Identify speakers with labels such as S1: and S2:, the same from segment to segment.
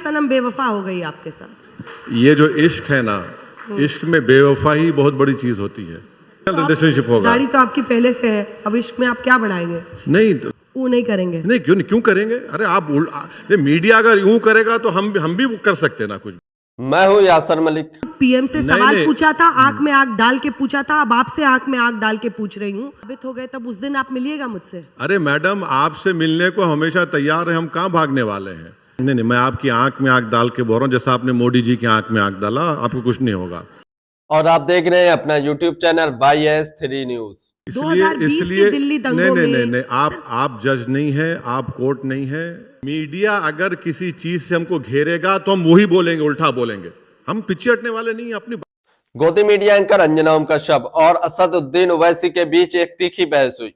S1: सनम बेवफा हो गई आपके साथ।
S2: ये जो इश्क है ना, इश्क में बेवफाई बहुत बड़ी चीज होती है। रिलेशनशिप होगा।
S1: दाढ़ी तो आपकी पहले से है, अब इश्क में आप क्या बढ़ाएंगे?
S2: नहीं
S1: वो नहीं करेंगे।
S2: नहीं, क्यों करेंगे? अरे आप मीडिया अगर यूं करेगा तो हम भी कर सकते ना कुछ।
S3: मैं हूं यासर मलिक।
S1: पीएम से सवाल पूछा था, आंख में आंख डाल के पूछा था, अब आपसे आंख में आंख डाल के पूछ रही हूँ। साबित हो गए तब उस दिन आप मिलिएगा मुझसे।
S2: अरे मैडम, आपसे मिलने को हमेशा तैयार है, हम कहाँ भागने वाले हैं। नहीं, मैं आपकी आंख में आंख डाल के बोल रहा हूँ, जैसा आपने मोदी जी की आंख में आंख डाला, आपको कुछ नहीं होगा।
S3: और आप देख रहे हैं अपना YouTube चैनल YS3 न्यूज।
S2: इसलिए
S1: दिल्ली दंगों
S2: नहीं, आप जज नहीं है, आप कोर्ट नहीं है। मीडिया अगर किसी चीज से हमको घेरेगा तो हम वही बोलेंगे, उल्टा बोलेंगे। हम पीछे हटने वाले नहीं। अपनी
S3: गोदी मीडिया एंकर अंजना ओम कश्यप और असदुद्दीन ओवैसी के बीच एक तीखी बहस हुई।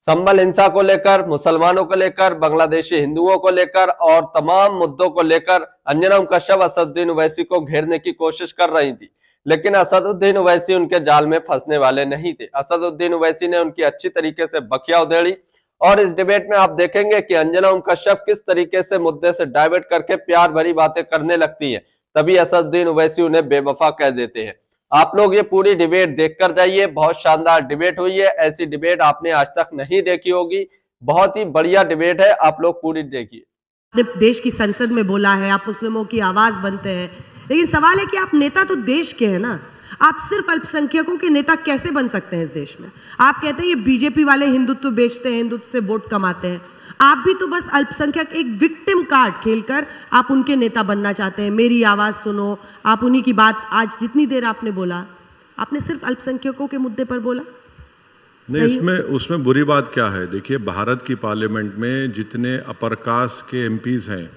S3: संभल हिंसा को लेकर, मुसलमानों को लेकर, बांग्लादेशी हिंदुओं को लेकर और तमाम मुद्दों को लेकर अंजना ओम कश्यप असदुद्दीन ओवैसी को घेरने की कोशिश कर रही थी, लेकिन असदुद्दीन ओवैसी उनके जाल में फंसने वाले नहीं थे। असदुद्दीन ओवैसी ने उनकी अच्छी तरीके से बखिया उधेड़ी और इस डिबेट में आप देखेंगे कि अंजना ओम कश्यप किस तरीके से मुद्दे से डाइवर्ट करके प्यार भरी बातें करने लगती है, तभी असदुद्दीन ओवैसी उन्हें बेवफा कह देते हैं। आप लोग ये पूरी डिबेट देखकर जाइए, बहुत शानदार डिबेट हुई है। ऐसी डिबेट आपने आज तक नहीं देखी होगी, बहुत ही बढ़िया डिबेट है, आप लोग पूरी देखिए।
S1: देश की संसद में बोला है, आप मुस्लिमों की आवाज बनते हैं, लेकिन सवाल है कि आप नेता तो देश के हैं ना। आप सिर्फ अल्पसंख्यकों के नेता कैसे बन सकते हैं इस देश में? आप कहते हैं ये बीजेपी वाले हिंदुत्व बेचते हैं, हिंदुत्व से वोट कमाते हैं। आप भी तो बस अल्पसंख्यक एक विक्टिम कार्ड खेलकर आप उनके नेता बनना चाहते हैं। मेरी आवाज सुनो, आप उन्हीं की बात आज जितनी देर आपने बोला, आपने सिर्फ अल्पसंख्यकों के मुद्दे पर बोला।
S2: नहीं, उसमें बुरी बात क्या है? देखिए, भारत की पार्लियामेंट में जितने अपर कास्ट के एमपीज हैं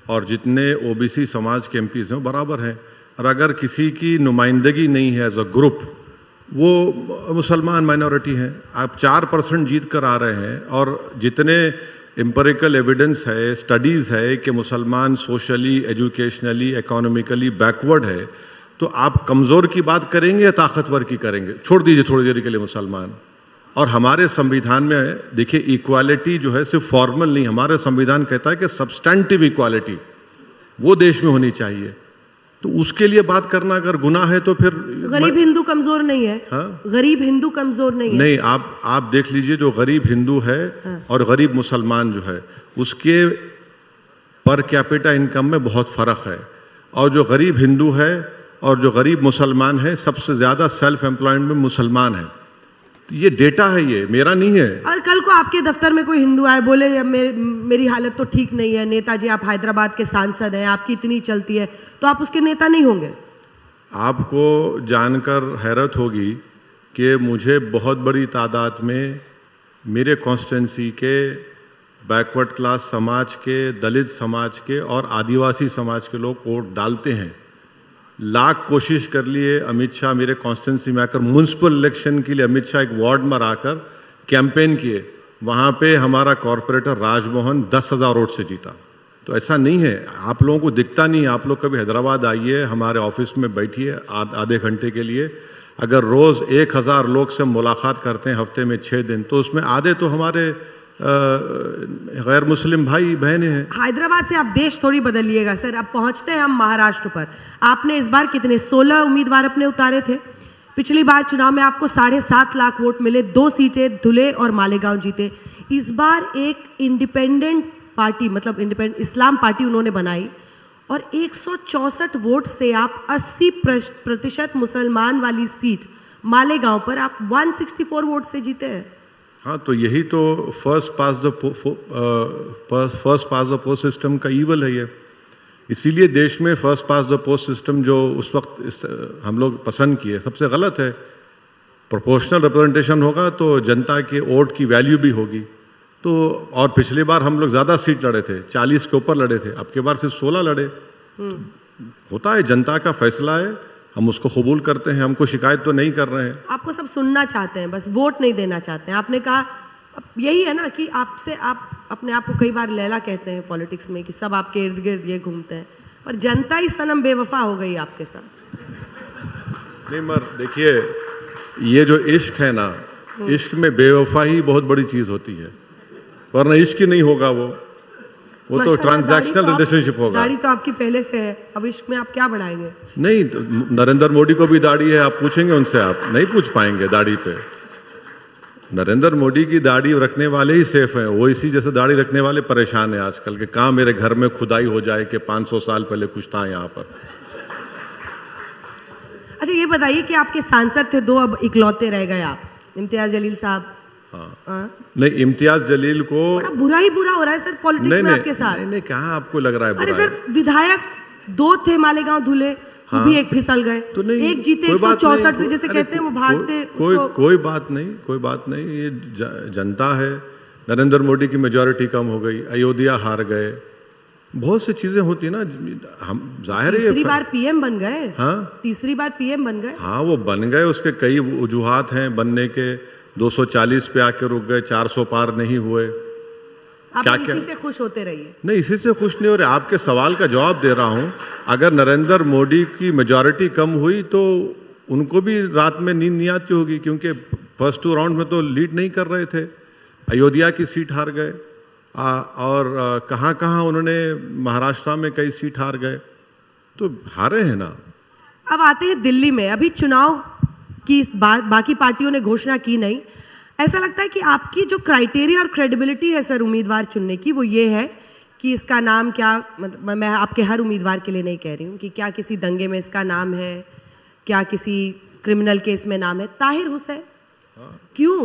S2: और जितने ओबीसी समाज के एमपीज हैं बराबर हैं। और अगर किसी की नुमाइंदगी नहीं है एज अ ग्रुप, वो मुसलमान माइनॉरिटी हैं। आप 4% जीत कर आ रहे हैं और जितने एम्पिरिकल एविडेंस है, स्टडीज़ है कि मुसलमान सोशली, एजुकेशनली, इकोनॉमिकली बैकवर्ड है, तो आप कमज़ोर की बात करेंगे या ताकतवर की करेंगे? छोड़ दीजिए थोड़ी देर के लिए मुसलमान। और हमारे संविधान में देखिए, इक्वालिटी जो है सिर्फ फॉर्मल नहीं, हमारा संविधान कहता है कि सब्सटेंटिव इक्वालिटी वो देश में होनी चाहिए। तो उसके लिए बात करना अगर गुनाह है तो फिर
S1: गरीब हिंदू कमजोर नहीं है।
S2: हाँ?
S1: गरीब हिंदू कमजोर नहीं है।
S2: नहीं, आप देख लीजिए, जो गरीब हिंदू है और गरीब मुसलमान जो है, उसके पर कैपिटा इनकम में बहुत फर्क है। और जो गरीब हिंदू है और जो गरीब मुसलमान है, सबसे ज्यादा सेल्फ एम्प्लॉयमेंट में मुसलमान है। ये डेटा है, ये मेरा नहीं है।
S1: और कल को आपके दफ्तर में कोई हिंदू आए, बोले मेरी हालत तो ठीक नहीं है, नेताजी आप हैदराबाद के सांसद हैं, आपकी इतनी चलती है, तो आप उसके नेता नहीं होंगे?
S2: आपको जानकर हैरत होगी कि मुझे बहुत बड़ी तादाद में मेरे कॉन्स्टिट्यूंसी के बैकवर्ड क्लास समाज के, दलित समाज के और आदिवासी समाज के लोग वोट डालते हैं। लाख कोशिश कर लिए अमित शाह मेरे कॉन्स्टिट्यूंसी में आकर, म्यूनसिपल इलेक्शन के लिए अमित शाह एक वार्ड में आकर कैंपेन किए। वहाँ पे हमारा कॉरपोरेटर राजमोहन 10,000 वोट से जीता। तो ऐसा नहीं है, आप लोगों को दिखता नहीं। आप लोग कभी हैदराबाद आइए, हमारे ऑफिस में बैठिए आधे घंटे के लिए। अगर रोज़ 1,000 लोग से मुलाकात करते हैं हफ्ते में 6 दिन, तो उसमें आधे तो हमारे गैर मुस्लिम भाई बहनें हैं।
S1: हैदराबाद से आप देश थोड़ी बदलिएगा सर। अब पहुंचते हैं हम महाराष्ट्र पर। आपने इस बार कितने 16 उम्मीदवार अपने उतारे थे। पिछली बार चुनाव में आपको 7.5 लाख वोट मिले, 2 सीटें धुले और मालेगांव जीते। इस बार एक इंडिपेंडेंट पार्टी, मतलब इंडिपेंडेंट इस्लाम पार्टी उन्होंने बनाई और 164 वोट से आप 80% मुसलमान वाली सीट मालेगांव पर आप 164 वोट से जीते हैं।
S2: हाँ, तो यही तो first pass the post system का ईवल है ये। इसीलिए देश में first pass the post system जो उस वक्त हम लोग पसंद किए, सबसे गलत है। प्रोपोर्शनल रिप्रेजेंटेशन होगा तो जनता के वोट की वैल्यू भी होगी। तो और पिछली बार हम लोग ज़्यादा सीट लड़े थे, 40 के ऊपर लड़े थे, अब की बार सिर्फ 16 लड़े। होता है, जनता का फैसला है, हम उसको कबूल करते हैं, हमको शिकायत तो नहीं कर रहे हैं।
S1: आपको सब सुनना चाहते हैं, बस वोट नहीं देना चाहते हैं। आपने कहा यही है ना कि आपसे, आप अपने आप को कई बार लैला कहते हैं पॉलिटिक्स में कि सब आपके इर्द गिर्द ये घूमते हैं, और जनता ही सनम बेवफा हो गई आपके साथ।
S2: नहीं मर देखिए, ये जो इश्क है ना, इश्क में बेवफाई बहुत बड़ी चीज़ होती है, वरना इश्क ही नहीं होगा वो। वो तो
S1: माशाल्लाह,
S2: ट्रांजैक्शनल
S1: दाढ़ी तो आप-
S2: रिलेशनशिप होगा।
S1: दाढ़ी तो आपकी पहले से है, अब इश्क में आप क्या बढ़ाएंगे?
S2: नहीं तो नरेंद्र मोदी को भी दाढ़ी है, आप पूछेंगे उनसे, आप नहीं पूछ पाएंगे दाढ़ी पे। नरेंद्र मोदी की दाढ़ी रखने वाले ही सेफ हैं, वो इसी जैसे दाढ़ी रखने वाले परेशान हैं आजकल के, कहाँ मेरे घर में खुदाई हो जाए कि 500 साल पहले कुछ था यहाँ पर।
S1: अच्छा ये बताइए कि आपके सांसद थे दो, अब इकलौते रह गए आप, इम्तियाज जलील साहब। हाँ।
S2: नहीं, इम्तियाज जलील को
S1: बड़ा बुरा ही बुरा हो रहा है सर पॉलिटिक्स
S2: नहीं
S1: में
S2: नहीं
S1: आपके साथ।
S2: नहीं नहीं, कहाँ आपको लग रहा है
S1: अरे
S2: बुरा है?
S1: सर विधायक दो थे मालेगांव धुले, वो भी एक फिसल गए,
S2: तो नहीं,
S1: एक जीते
S2: कोई बात
S1: 164 से
S2: नहीं,
S1: जैसे
S2: अरे
S1: कहते हैं वो भागते
S2: कोई बात नहीं, कोई बात नहीं, ये जनता है। नरेंद्र मोदी की मेजॉरिटी कम हो गई, अयोध्या हार गए, बहुत सी चीजें होती है ना, हम जाहिर है
S1: तीसरी बार पीएम बन गए।
S2: हाँ
S1: तीसरी बार पीएम बन गए।
S2: हाँ वो बन गए, उसके कई वजूहात हैं बनने के, 240 पे आके रुक गए, 400 पार नहीं हुए।
S1: आप
S2: क्या-
S1: इसी
S2: क्या?
S1: से खुश होते रहिए।
S2: नहीं, इसी से खुश नहीं हो रहे, आपके सवाल का जवाब दे रहा हूं। अगर नरेंद्र मोदी की मेजॉरिटी कम हुई तो उनको भी रात में नींद नहीं आती होगी, क्योंकि फर्स्ट 2 राउंड में तो लीड नहीं कर रहे थे, अयोध्या की सीट हार गए, और कहाँ कहाँ उन्होंने महाराष्ट्र में कई सीट हार गए, तो हारे हैं ना।
S1: अब आते हैं दिल्ली में, अभी चुनाव की बाकी पार्टियों ने घोषणा की नहीं। ऐसा लगता है कि आपकी जो क्राइटेरिया और क्रेडिबिलिटी है सर उम्मीदवार चुनने की, वो ये है कि इसका नाम क्या, मतलब मैं आपके हर उम्मीदवार के लिए नहीं कह रही हूँ, कि क्या किसी दंगे में इसका नाम है, क्या किसी क्रिमिनल केस में नाम है। ताहिर हुसैन क्यों?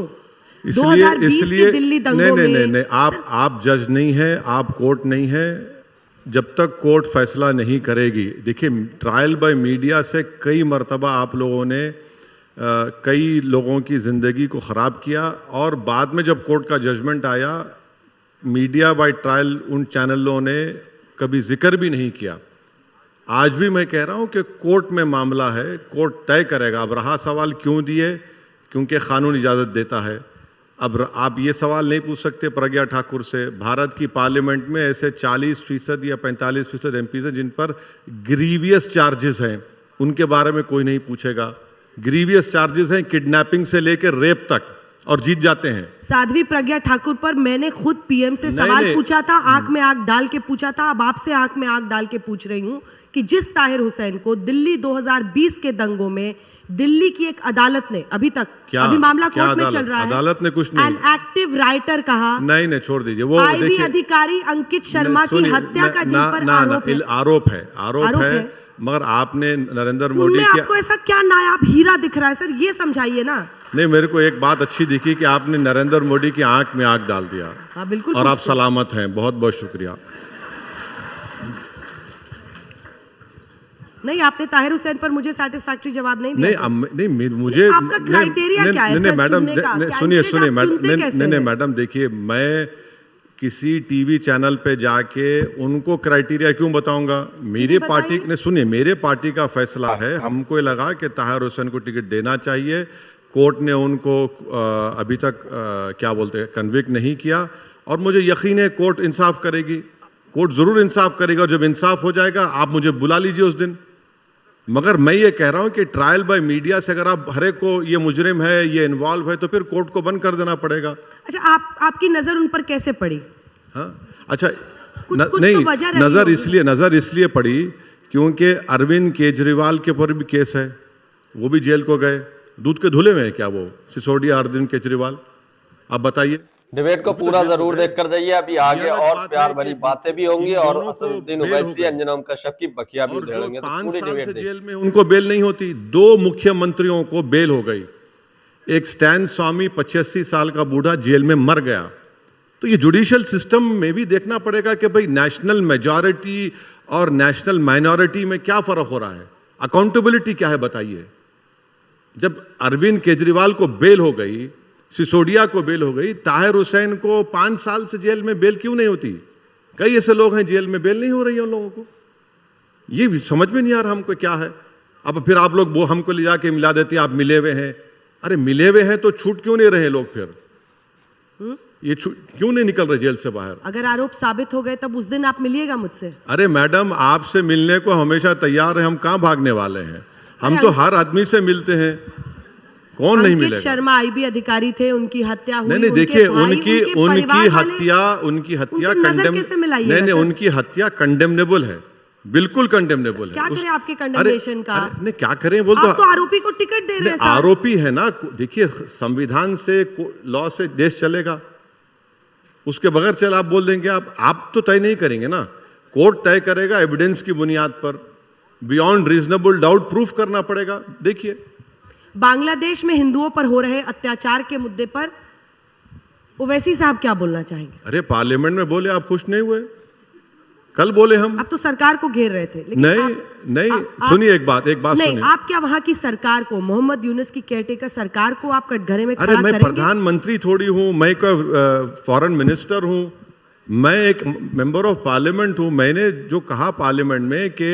S1: 2020 के दिल्ली दंगों में
S2: नहीं, आप जज नहीं है, आप कोर्ट नहीं है, जब तक कोर्ट फैसला नहीं करेगी। देखिए, ट्रायल बाय मीडिया से कई मर्तबा आप लोगों ने कई लोगों की ज़िंदगी को ख़राब किया, और बाद में जब कोर्ट का जजमेंट आया, मीडिया बाय ट्रायल उन चैनलों ने कभी जिक्र भी नहीं किया। आज भी मैं कह रहा हूं कि कोर्ट में मामला है, कोर्ट तय करेगा। अब रहा सवाल क्यों दिए, क्योंकि कानून इजाज़त देता है। अब आप ये सवाल नहीं पूछ सकते प्रज्ञा ठाकुर से। भारत की पार्लियामेंट में ऐसे 40% या 45% एमपीज हैं जिन पर ग्रीवियस चार्जेस हैं, उनके बारे में कोई नहीं पूछेगा। ग्रीवियस चार्जेस हैं किडनैपिंग से लेकर रेप तक, और जीत जाते हैं।
S1: साध्वी प्रज्ञा ठाकुर पर मैंने खुद पीएम से सवाल पूछा था, आंख में आंख डाल के पूछा था। अब आपसे आंख में आंख डाल के पूछ रही हूं कि जिस ताहिर हुसैन को दिल्ली 2020 के दंगों में दिल्ली की एक अदालत ने, अभी तक अभी मामला कोर्ट में चल रहा है,
S2: अदालत ने कुछ नहीं,
S1: एन एक्टिव राइटर कहा,
S2: नहीं छोड़ दीजिए वो।
S1: आईबी अधिकारी अंकित शर्मा की हत्या का जिन पर
S2: आरोप है, मगर आपने नरेंद्र मोदी
S1: की, आपको ऐसा क्या नायाब हीरा दिख रहा है सर, ये समझाइए ना।
S2: नहीं, मेरे को एक बात अच्छी दिखी कि आपने नरेंद्र मोदी की आंख में आंख डाल दिया।
S1: हाँ बिल्कुल,
S2: और आप सलामत हैं, बहुत बहुत शुक्रिया।
S1: नहीं, आपने ताहिर हुसैन पर मुझे सैटिस्फैक्टरी जवाब नहीं दिया।
S2: नहीं मुझे
S1: आपका क्राइटेरिया क्या है सर
S2: मैडम,
S1: चुनने का?
S2: सुनिए
S1: मैडम,
S2: नहीं मैडम, देखिए, मैं किसी टीवी चैनल पे जाके उनको क्राइटेरिया क्यों बताऊंगा? मेरे पार्टी ने, सुनिए, मेरे पार्टी का फैसला है, हमको लगा कि ताहिर हुसैन को टिकट देना चाहिए। कोर्ट ने उनको अभी तक क्या बोलते हैं, कन्विक्ट नहीं किया, और मुझे यकीन है कोर्ट इंसाफ करेगी। कोर्ट ज़रूर इंसाफ करेगा। जब इंसाफ हो जाएगा आप मुझे बुला लीजिए उस दिन। मगर मैं ये कह रहा हूं कि ट्रायल बाय मीडिया से अगर आप हर एक को ये मुजरिम है, ये इन्वॉल्व है, तो फिर कोर्ट को बंद कर देना पड़ेगा।
S1: अच्छा, आपकी नजर उन पर कैसे पड़ी?
S2: हाँ, अच्छा,
S1: नहीं,
S2: तो नजर इसलिए पड़ी क्योंकि अरविंद केजरीवाल के ऊपर भी केस है, वो भी जेल को गए, दूध के धुले में है क्या वो सिसोदिया अरविंद केजरीवाल? आप बताइए।
S3: डिबेट को पूरा जरूर देखकर जाइए। अभी आगे और प्यार भरी बातें भी होंगी, और असदुद्दीन ओवैसी, अंजना कश्यप की बखिया भी उधेड़ेंगे। तो
S2: 5
S3: पूरी
S2: साल
S3: डिबेट
S2: से
S3: देखिए।
S2: जेल में उनको बेल नहीं होती। 2 मुख्यमंत्रियों को बेल हो गई। एक स्टैन स्वामी 85 साल का बूढ़ा जेल में मर गया। तो ये जुडिशियल सिस्टम में भी देखना पड़ेगा कि भाई नेशनल मेजॉरिटी और नेशनल माइनॉरिटी में क्या फर्क हो रहा है, अकाउंटेबिलिटी क्या है, बताइए। जब अरविंद केजरीवाल को बेल हो गई, सिसोदिया को बेल हो गई, ताहिर हुसैन को 5 साल से जेल में बेल क्यों नहीं होती? कई ऐसे लोग हैं जेल में बेल नहीं हो रही है उन लोगों को। ये भी समझ में नहीं आ रहा हमको क्या है। अब फिर आप लोग वो हमको ले जाके मिला देते, आप मिले हुए हैं। अरे मिले हुए हैं तो छूट क्यों नहीं रहे लोग? फिर ये क्यों नहीं निकल रहे जेल से बाहर?
S1: अगर आरोप साबित हो गए तब उस दिन आप मिलिएगा मुझसे।
S2: अरे मैडम, आपसे मिलने को हमेशा तैयार है, हम कहाँ भागने वाले हैं? हम तो हर आदमी से मिलते हैं। कौन नहीं
S1: अंकित
S2: मिलेगा?
S1: शर्मा आईबी अधिकारी थे, उनकी हत्या हुई।
S2: नहीं
S1: उनके
S2: देखिए,
S1: भाई,
S2: उनकी
S1: उनके परिवार वाले,
S2: उनकी हत्या
S1: उनसे नजर
S2: कंडेम
S1: कैसे मिलाइएगा
S2: नहीं,
S1: सर?
S2: उनकी हत्या कंडेमनेबल है, बिल्कुल कंडेमनेबल है।
S1: क्या करें आपके
S2: अरे
S1: कंडेमनेशन का?
S2: नहीं, क्या करें बोल
S1: आप तो आरोपी को टिकट दे रहे हैं सर।
S2: आरोपी है ना। देखिए, संविधान से लॉ से देश चलेगा, उसके बगैर चल आप बोल देंगे, आप तो तय नहीं करेंगे ना, कोर्ट तय करेगा एविडेंस की बुनियाद पर, बियॉन्ड रीजनेबल डाउट प्रूफ करना पड़ेगा। देखिए,
S1: बांग्लादेश में हिंदुओं पर हो रहे अत्याचार के मुद्दे पर ओवैसी साहब क्या बोलना चाहेंगे?
S2: अरे पार्लियामेंट में बोले, आप खुश नहीं हुए? कल बोले हम।
S1: आप तो सरकार को घेर रहे थे, लेकिन
S2: नहीं, सुनिए एक बात
S1: नहीं,
S2: सुनिए।
S1: आप क्या वहां की सरकार को, मोहम्मद यूनुस की केयरटेकर सरकार को आप कटघरे में
S2: अरे
S1: खड़ा
S2: मैं
S1: करेंगे?
S2: प्रधानमंत्री थोड़ी हूं, मैं कोई फॉरेन मिनिस्टर हूं, मैं एक मेंबर ऑफ पार्लियामेंट हूं। मैंने जो कहा पार्लियामेंट में कि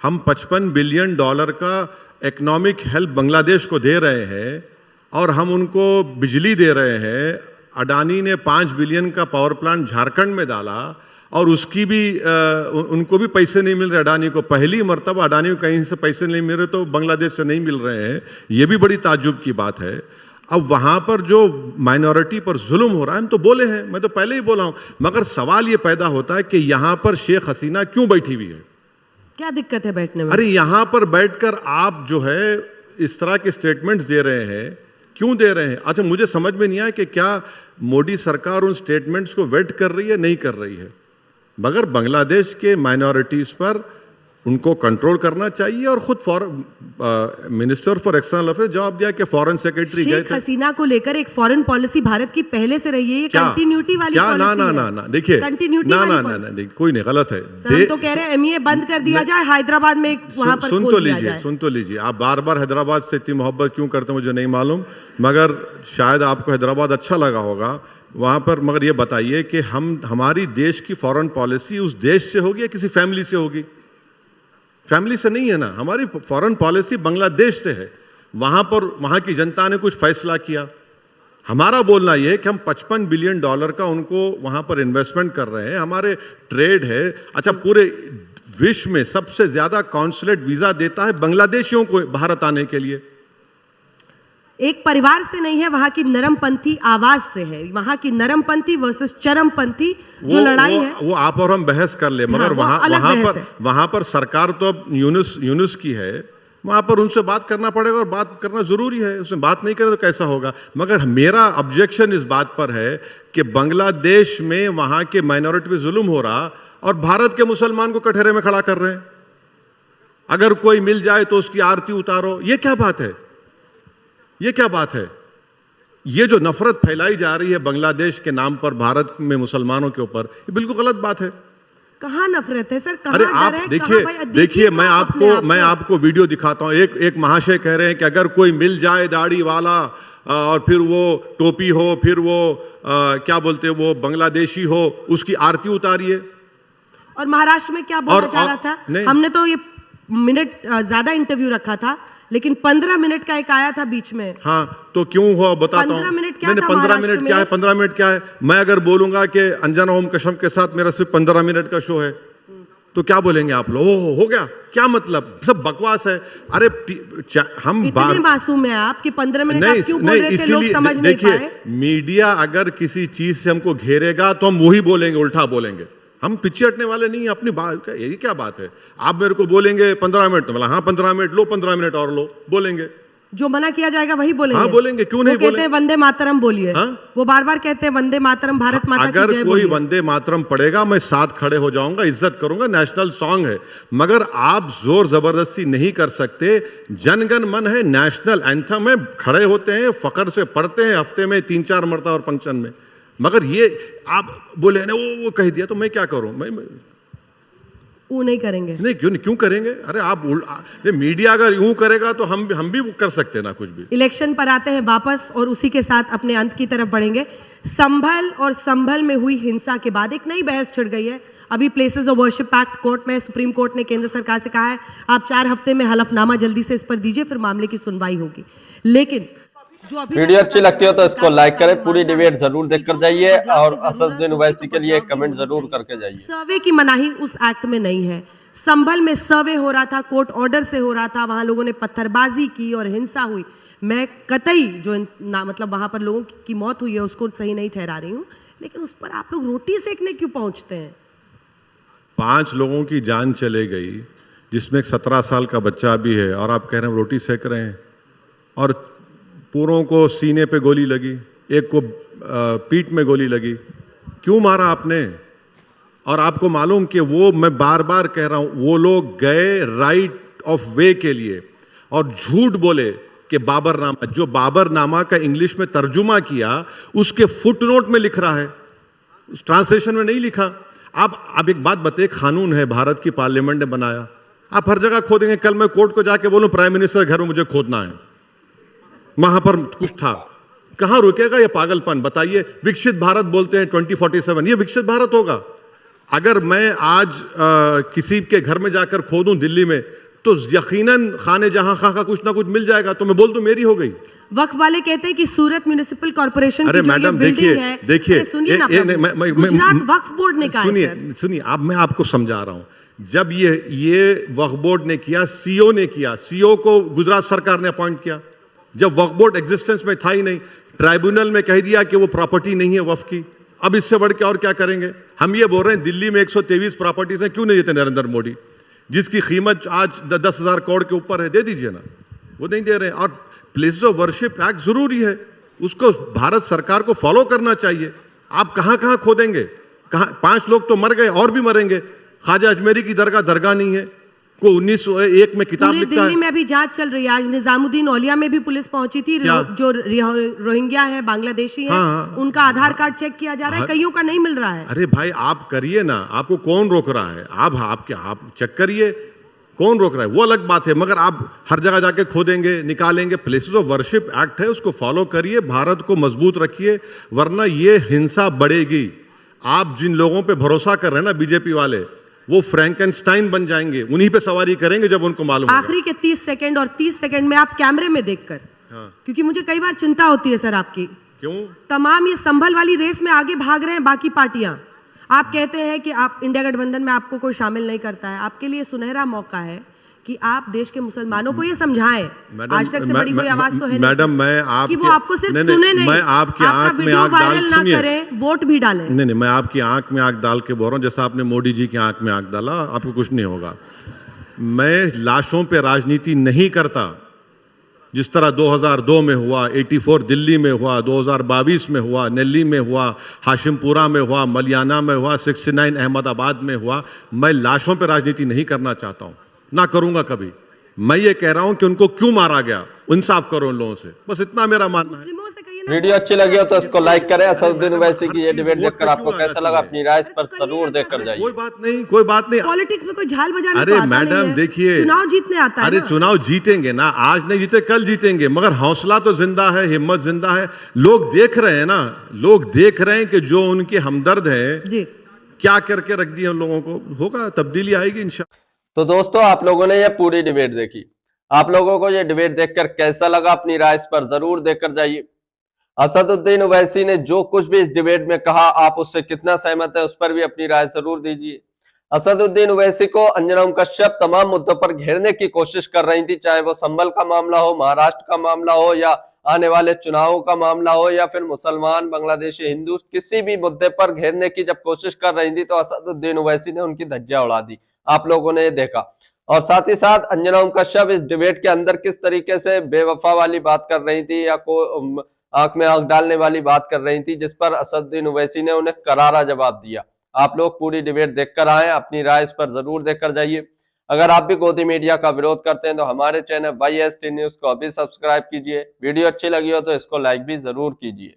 S2: हम $55 बिलियन का इकोनॉमिक हेल्प बांग्लादेश को दे रहे हैं और हम उनको बिजली दे रहे हैं। अडानी ने 5 बिलियन का पावर प्लांट झारखंड में डाला और उसकी भी उनको भी पैसे नहीं मिल रहे। अडानी को पहली मर्तबा अडानी को कहीं से पैसे नहीं मिल रहे, तो बांग्लादेश से नहीं मिल रहे हैं। ये भी बड़ी ताज्जुब की बात है। अब वहां पर जो माइनॉरिटी पर जुल्म हो रहा है, हम तो बोले हैं, मैं तो पहले ही बोला हूं, मगर सवाल ये पैदा होता है कि यहां पर शेख हसीना क्यों बैठी हुई है?
S1: क्या दिक्कत है बैठने में?
S2: अरे यहां पर बैठकर आप जो है इस तरह के स्टेटमेंट्स दे रहे हैं, क्यों दे रहे हैं? अच्छा, मुझे समझ में नहीं आया कि क्या मोदी सरकार उन स्टेटमेंट्स को वेट कर रही है, नहीं कर रही है। मगर बांग्लादेश के माइनॉरिटीज पर उनको कंट्रोल करना चाहिए। और खुद मिनिस्टर फॉर एक्सटर्नल अफेयर्स जवाब दिया कि फॉरेन सेक्रेटरी गए
S1: शेख
S2: थे।
S1: हसीना को लेकर एक फॉरेन पॉलिसी भारत की पहले से रही है, ये
S2: क्या
S1: कंटिन्यूटी वाली
S2: क्या
S1: पॉलिसी
S2: ना
S1: है।
S2: ना ना देखिए,
S1: कंटिन्यूटी
S2: ना
S1: वाली
S2: ना
S1: पॉलिसी।
S2: ना देखिए, कोई नहीं, गलत है।
S1: सर, हम तो कह रहे हैं एमईए बंद कर दिया जाए, हैदराबाद में एक वहां पर
S2: सुन
S1: खोल
S2: तो
S1: दिया
S2: लीजिए,
S1: जाए।
S2: सुन तो लीजिए। आप बार बार हैदराबाद से इतनी मोहब्बत क्यों करते हैं मुझे नहीं मालूम, मगर शायद आपको हैदराबाद अच्छा लगा होगा वहां पर। मगर ये बताइए कि हमारी देश की फॉरेन पॉलिसी उस देश से होगी या किसी फैमिली से होगी? फैमिली से नहीं है ना, हमारी फॉरेन पॉलिसी बांग्लादेश से है। वहां पर वहां की जनता ने कुछ फैसला किया। हमारा बोलना यह है कि हम $55 बिलियन का उनको वहां पर इन्वेस्टमेंट कर रहे हैं, हमारे ट्रेड है। अच्छा, पूरे विश्व में सबसे ज्यादा कॉन्सुलेट वीजा देता है बांग्लादेशियों को भारत आने के लिए।
S1: एक परिवार से नहीं है, वहां की नरमपंथी आवाज से है। वहां की नरमपंथी वर्सेस चरमपंथी जो लड़ाई है,
S2: वो आप और हम बहस कर ले, मगर
S1: वो अलग बहस है।
S2: वहां पर सरकार तो अब यूनुस की है, वहां पर उनसे बात करना पड़ेगा और बात करना जरूरी है। उसमें बात नहीं करें तो कैसा होगा? मगर मेरा ऑब्जेक्शन इस बात पर है कि बांग्लादेश में वहां के माइनॉरिटी पे जुल्म हो रहा और भारत के मुसलमान को कटहरे में खड़ा कर रहे हैं। अगर कोई मिल जाए तो उसकी आरती उतारो, ये क्या बात है? ये क्या बात है? ये जो नफरत फैलाई जा रही है बांग्लादेश के नाम पर भारत में मुसलमानों के ऊपर, ये बिल्कुल गलत बात है।
S1: कहाँ नफरत है सर? कहाँ
S2: अरे
S1: डर
S2: आप
S1: है?
S2: देखिए,
S1: तो
S2: मैं आपको वीडियो दिखाता हूं। एक महाशय कह रहे हैं कि अगर कोई मिल जाए दाढ़ी वाला और फिर वो टोपी हो, फिर वो क्या बोलते हैं, वो बांग्लादेशी हो, उसकी आरती उतारिए।
S1: और महाराष्ट्र में क्या बोला जा रहा था? हमने तो ये मिनट ज्यादा इंटरव्यू रखा था, लेकिन 15 मिनट का एक आया था बीच में।
S2: हाँ, तो क्यों हुआ बताता हूँ।
S1: 15 मिनट क्या था?
S2: 15 मिनट क्या है? 15 मिनट क्या है? मैं अगर बोलूंगा कि अंजना ओम कश्यप के साथ मेरा सिर्फ 15 मिनट का शो है, तो क्या बोलेंगे आप लोग? ओह, हो गया, क्या मतलब? सब बकवास है। अरे हम
S1: इतने मासूम है आप कि 15 मिनट आप क्यों बोल रहे थे? लोग समझ नहीं पाए।
S2: देखिए, मीडिया अगर किसी चीज से हमको घेरेगा तो हम वही बोलेंगे, उल्टा बोलेंगे। हम पीछे हटने वाले नहीं, अपनी बात। यही क्या बात है? आप मेरे को बोलेंगे 15 मिनट, तो बोला हाँ 15 मिनट लो, 15 मिनट और लो, बोलेंगे।
S1: जो मना किया जाएगा वही बोलेंगे।
S2: हाँ बोलेंगे, क्यों नहीं बोलेंगे?
S1: कहते हैं वंदे मातरम बोलिए।
S2: हाँ?
S1: वो बार बार कहते हैं वंदे मातरम, भारत माता की जय
S2: अगर कोई
S1: बोलिए।
S2: वंदे मातरम पड़ेगा, मैं साथ खड़े हो जाऊंगा, इज्जत करूंगा, नेशनल सॉन्ग है। मगर आप जोर जबरदस्ती नहीं कर सकते। जनगण मन है, नेशनल एंथम है, खड़े होते हैं, फकर से पढ़ते हैं हफ्ते में 3-4 मरतबा और फंक्शन में। मगर ये आप बोले ना वो कह दिया, तो मैं क्या करूं? मैं
S1: वो नहीं करेंगे।
S2: नहीं, क्यों करेंगे? अरे आप मीडिया अगर यूं करेगा तो हम भी कर सकते हैं ना कुछ भी।
S1: इलेक्शन पर आते हैं वापस और उसी के साथ अपने अंत की तरफ बढ़ेंगे। संभल में हुई हिंसा के बाद एक नई बहस छिड़ गई है। अभी places of worship act court में, सुप्रीम कोर्ट ने केंद्र सरकार से कहा है आप 4 हफ्ते में हलफनामा जल्दी से इस पर दीजिए, फिर मामले की सुनवाई होगी। लेकिन जो अभी
S3: वीडियो अच्छी लगती हो तो इसको लाइक करें, पूरी डिबेट जरूर देखकर जाइए और असदुद्दीन ओवैसी के लिए कमेंट जरूर करके जाइए।
S1: सर्वे की मनाही उस एक्ट में नहीं है। संभल में सर्वे हो रहा था, कोर्ट ऑर्डर से हो रहा था, वहां लोगों ने पत्थरबाजी की और हिंसा हुई। मैं कतई जो मतलब वहां पर लोगों की मौत हुई है उसको सही नहीं ठहरा रही हूँ, लेकिन उस पर आप लोग रोटी सेकने क्यों पहुंचते हैं?
S2: 5 लोगों की जान चले गई, जिसमें एक 17 साल का बच्चा भी है, और आप कह रहे हैं रोटी सेक रहे हैं। और पूरों को सीने पे गोली लगी, एक को पीठ में गोली लगी। क्यों मारा आपने? और आपको मालूम कि वो, मैं बार बार कह रहा हूं, वो लोग गए राइट ऑफ वे के लिए और झूठ बोले कि बाबरनामा, जो बाबरनामा का इंग्लिश में तर्जुमा किया उसके फुटनोट में लिख रहा है, उस ट्रांसलेशन में नहीं लिखा। आप एक बात बताइए, कानून है, भारत की पार्लियामेंट ने बनाया, आप हर जगह खोदेंगे। कल मैं कोर्ट को जाके बोलूं प्राइम मिनिस्टर घर में मुझे खोदना है, वहां पर कुछ था, कहां रुकेगा ये पागलपन? बताइए। विकसित भारत बोलते हैं 2047, ये विकसित भारत होगा? अगर मैं आज किसी के घर में जाकर खोदूं दिल्ली में, तो यकीनन खाने जहां खा का कुछ ना कुछ मिल जाएगा, तो मैं बोल दूं मेरी हो गई।
S1: वक्फ वाले कहते हैं कि सूरत म्युनिसिपल कॉर्पोरेशन की जो ये
S2: मैडम
S1: बिल्डिंग है,
S2: देखिए,
S1: सुनिए ना प्रभु, गुजरात वक्फ बोर्ड ने कहा है सर।
S2: सुनिए, अब मैं आपको समझा रहा हूं। जब ये वक्फ बोर्ड ने किया, सीओ ने किया, सीओ को गुजरात सरकार ने अपॉइंट किया, जब वक्फ बोर्ड एग्जिस्टेंस में था ही नहीं। ट्राइब्यूनल में कह दिया कि वो प्रॉपर्टी नहीं है वक्फ की। अब इससे बढ़ के और क्या करेंगे? हम ये बोल रहे हैं दिल्ली में 123 प्रॉपर्टीज हैं, क्यों नहीं देते नरेंद्र मोदी, जिसकी कीमत आज 10,000 करोड़ के ऊपर है? दे दीजिए ना, वो नहीं दे रहे हैं। और प्लेसेस ऑफ वर्शिप एक्ट जरूरी है, उसको भारत सरकार को फॉलो करना चाहिए। आप कहां कहां खोदेंगे? कहां? 5 लोग तो मर गए, और भी मरेंगे। ख्वाजा अजमेरी की दरगाह नहीं है, को 1901 में किताब लिखता है।
S1: दिल्ली में अभी जांच चल रही है। आज निजामुद्दीन औलिया में भी पुलिस पहुंची थी। जो रोहिंग्या है, बांग्लादेशी है,
S2: हाँ,
S1: उनका आधार कार्ड चेक किया जा रहा है, कईयों का नहीं मिल रहा है।
S2: अरे भाई, आप करिए ना, आपको कौन रोक रहा है? आप चेक करिए, कौन रोक रहा है? वो अलग बात है, मगर आप हर जगह जाके खोदेंगे, निकालेंगे। प्लेसेस ऑफ वर्शिप एक्ट है, उसको फॉलो करिए, भारत को मजबूत रखिए, वरना ये हिंसा बढ़ेगी। आप जिन लोगों पे भरोसा कर रहे हैं ना, बीजेपी वाले, वो फ्रैंकेनस्टाइन बन जाएंगे, उन्हीं पे सवारी करेंगे जब उनको मालूम होगा।
S1: आखिरी के 30 सेकंड और 30 सेकंड में आप कैमरे में देखकर, क्योंकि मुझे कई बार चिंता होती है सर आपकी।
S2: क्यों?
S1: तमाम ये संभल वाली रेस में आगे भाग रहे हैं बाकी पार्टियां। आप कहते हैं कि आप इंडिया गठबंधन में आपको कोई शामिल नहीं करता है। आपके लिए सुनहरा मौका है कि आप देश के मुसलमानों को ये समझाएं। आज तक से बड़ी कोई आवाज तो है नहीं
S2: मैडम, मैं
S1: कि वो आपको सिर्फ सुने नहीं,
S2: मैं आपकी आंख में आंख डाल,
S1: ना करें, वोट भी डालें।
S2: नहीं, मैं आपकी आंख में आंख डाल के बोल रहा हूं, जैसा आपने मोदी जी की आंख में आंख डाला, आपको कुछ नहीं होगा। मैं लाशों पे राजनीति नहीं करता, जिस तरह 2002 में हुआ, 84 दिल्ली में हुआ, 2022 में हुआ, नेल्ली में हुआ, हाशिमपुरा में हुआ, मलियाना में हुआ, 69 अहमदाबाद में हुआ। मैं लाशों पे राजनीति नहीं करना चाहता हूं, ना करूंगा कभी। मैं ये कह रहा हूं कि उनको क्यों मारा गया, इंसाफ करो उन लोगों से, बस इतना मेरा मानना है।
S1: मुस्लिमों से कहिए ना।
S3: वीडियो अच्छी लगी हो तो इसको लाइक करें। असदुद्दीन ओवैसी की ये डिबेट देखकर आपको कैसा लगा, अपनी राय इस पर जरूर देकर जाइए।
S2: कोई बात नहीं, कोई बात नहीं।
S1: पॉलिटिक्स में कोई झाल बजाने
S2: अरे
S1: को आता नहीं
S2: मैडम
S1: है।
S2: देखिए,
S1: चुनाव जीतने आता है
S2: अरे
S1: ना।
S2: चुनाव जीतेंगे ना, आज नहीं जीते कल जीतेंगे, मगर हौसला तो जिंदा है, हिम्मत जिंदा है। लोग देख रहे हैं ना, लोग देख रहे हैं कि जो उनके हमदर्द है
S1: जी,
S2: क्या करके रख दिया उन लोगों को। होगा, तब्दीली आएगी इंशाल्लाह।
S3: तो दोस्तों, आप लोगों ने ये पूरी डिबेट देखी। आप लोगों को ये डिबेट देखकर कैसा लगा, अपनी राय इस पर जरूर देकर जाइए। असदुद्दीन ओवैसी ने जो कुछ भी इस डिबेट में कहा, आप उससे कितना सहमत है, उस पर भी अपनी राय जरूर दीजिए। असदुद्दीन ओवैसी को अंजना कश्यप तमाम मुद्दों पर घेरने की कोशिश कर रही थी, चाहे वो संभल का मामला हो, महाराष्ट्र का मामला हो, या आने वाले चुनावों का मामला हो, या फिर मुसलमान, बांग्लादेशी, हिंदू, किसी भी मुद्दे पर घेरने की जब कोशिश कर रही थी, तो असदुद्दीन ओवैसी ने उनकी धज्जियां उड़ा दी। आप लोगों ने ये देखा। और साथ ही साथ अंजना कश्यप इस डिबेट के अंदर किस तरीके से बेवफा वाली बात कर रही थी, या आंख में आंख डालने वाली बात कर रही थी, जिस पर असदुद्दीन ओवैसी ने उन्हें करारा जवाब दिया। आप लोग पूरी डिबेट देखकर आए, अपनी राय इस पर जरूर देकर जाइए। अगर आप भी गोदी मीडिया का विरोध करते हैं तो हमारे चैनल YST न्यूज को अभी सब्सक्राइब कीजिए। वीडियो अच्छी लगी हो तो इसको लाइक भी जरूर कीजिए।